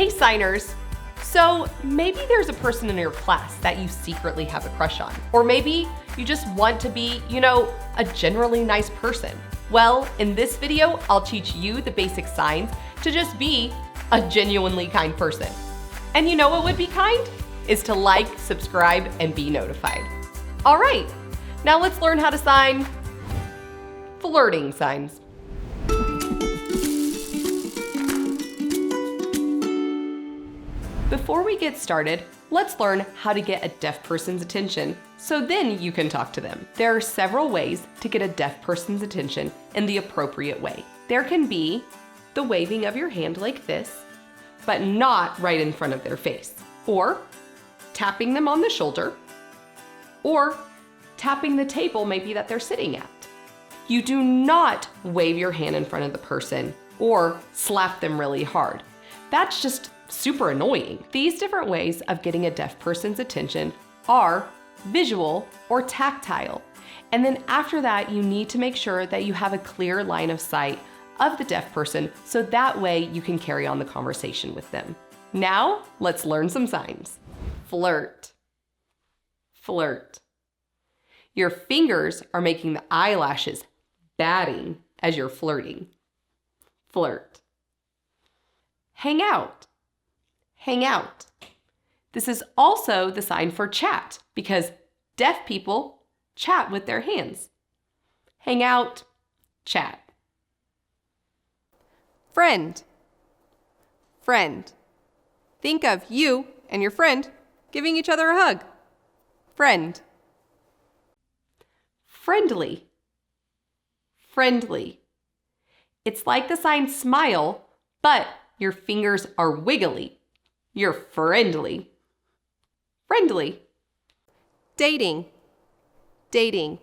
Hey signers! So maybe there's a person in your class that you secretly have a crush on. Or maybe you just want to be, a generally nice person. Well, in this video, I'll teach you the basic signs to just be a genuinely kind person. And you know what would be kind? Is to like, subscribe, and be notified. All right, now let's learn how to sign flirting signs. Before we get started, let's learn how to get a deaf person's attention so then you can talk to them. There are several ways to get a deaf person's attention in the appropriate way. There can be the waving of your hand like this, but not right in front of their face, or tapping them on the shoulder, or tapping the table maybe that they're sitting at. You do not wave your hand in front of the person or slap them really hard. That's just super annoying. These different ways of getting a deaf person's attention are visual or tactile. And then after that, you need to make sure that you have a clear line of sight of the deaf person so that way you can carry on the conversation with them. Now, let's learn some signs. Flirt. Flirt. Your fingers are making the eyelashes batting as you're flirting. Flirt. Hang out. Hang out. This is also the sign for chat because deaf people chat with their hands. Hang out, chat. Friend. Friend. Think of you and your friend giving each other a hug. Friend. Friendly. Friendly. It's like the sign smile, but your fingers are wiggly. You're friendly. Friendly. Dating. Dating.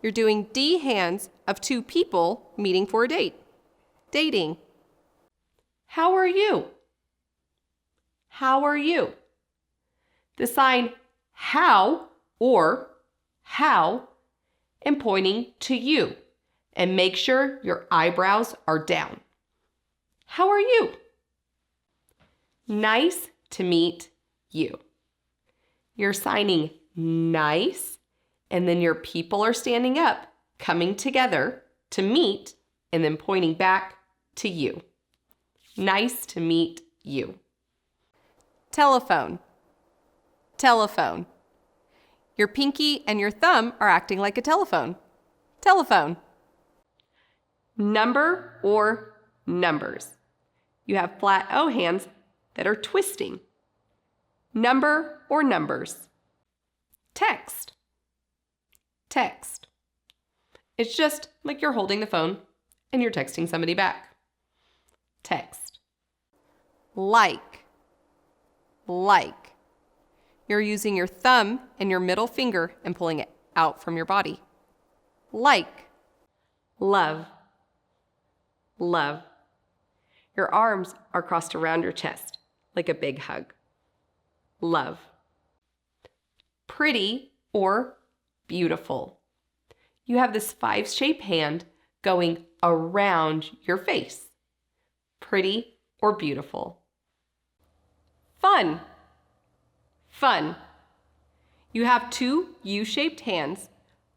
You're doing D hands of two people meeting for a date. Dating. How are you? How are you? The sign how or how and pointing to you. And make sure your eyebrows are down. How are you? Nice to meet you. You're signing nice, and then your people are standing up, coming together to meet, and then pointing back to you. Nice to meet you. Telephone. Telephone. Your pinky and your thumb are acting like a telephone. Telephone. Number or numbers. You have flat O hands that are twisting. Number or numbers. Text. Text. It's just like you're holding the phone and you're texting somebody back. Text. Like. Like. You're using your thumb and your middle finger and pulling it out from your body. Like. Love. Love. Your arms are crossed around your chest like a big hug. Love. Pretty or beautiful. You have this 5-shaped hand going around your face. Pretty or beautiful. Fun. Fun. You have 2 U-shaped hands,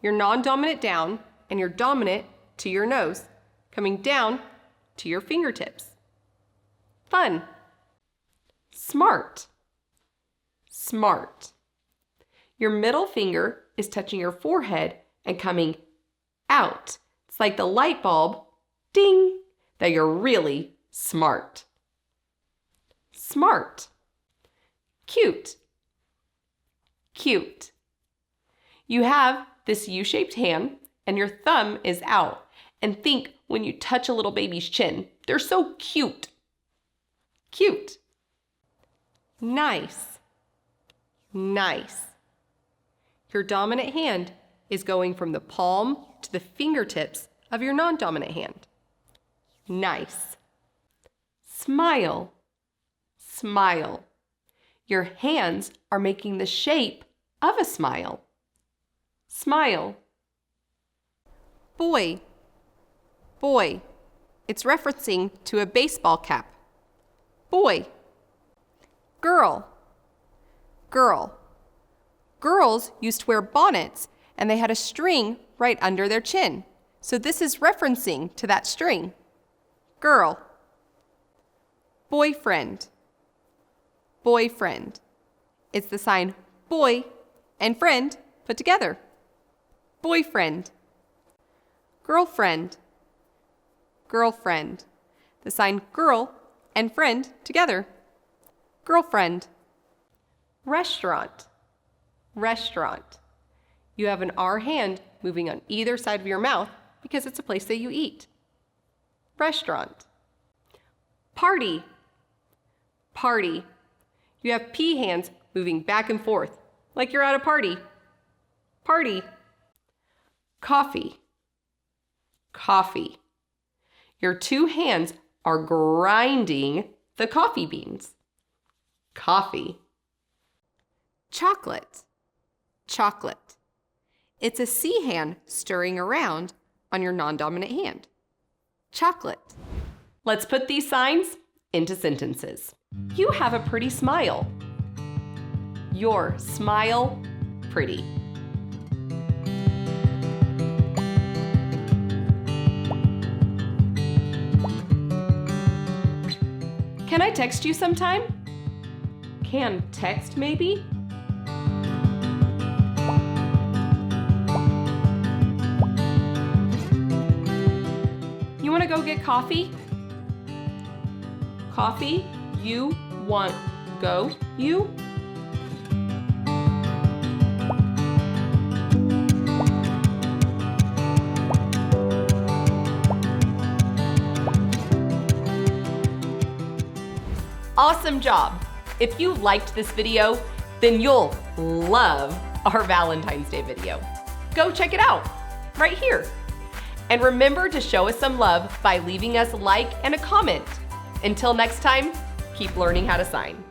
your non-dominant down and your dominant to your nose, coming down to your fingertips. Fun. Smart. Smart. Your middle finger is touching your forehead and coming out. It's like the light bulb, ding, that you're really smart. Smart. Cute. Cute. You have this U-shaped hand and your thumb is out. And think when you touch a little baby's chin, they're so cute. Cute. Nice. Nice. Your dominant hand is going from the palm to the fingertips of your non-dominant hand. Nice. Smile. Smile. Your hands are making the shape of a smile. Smile. Boy. Boy. It's referencing to a baseball cap. Boy. Girl. Girl. Girls used to wear bonnets and they had a string right under their chin. So this is referencing to that string. Girl. Boyfriend. Boyfriend. It's the sign boy and friend put together. Boyfriend. Girlfriend. Girlfriend. The sign girl and friend together. Girlfriend. Restaurant. Restaurant. You have an R hand moving on either side of your mouth because it's a place that you eat. Restaurant. Party. Party. You have P hands moving back and forth like you're at a party. Party. Coffee. Coffee. Your two hands are grinding the coffee beans. Coffee. Chocolate. Chocolate. It's a C hand stirring around on your non-dominant hand. Chocolate. Let's put these signs into sentences. You have a pretty smile. Your smile pretty. Can I text you sometime? Can text maybe? You want to go get coffee? Coffee? You want go? You? Awesome job! If you liked this video, then you'll love our Valentine's Day video. Go check it out, right here. And remember to show us some love by leaving us a like and a comment. Until next time, keep learning how to sign.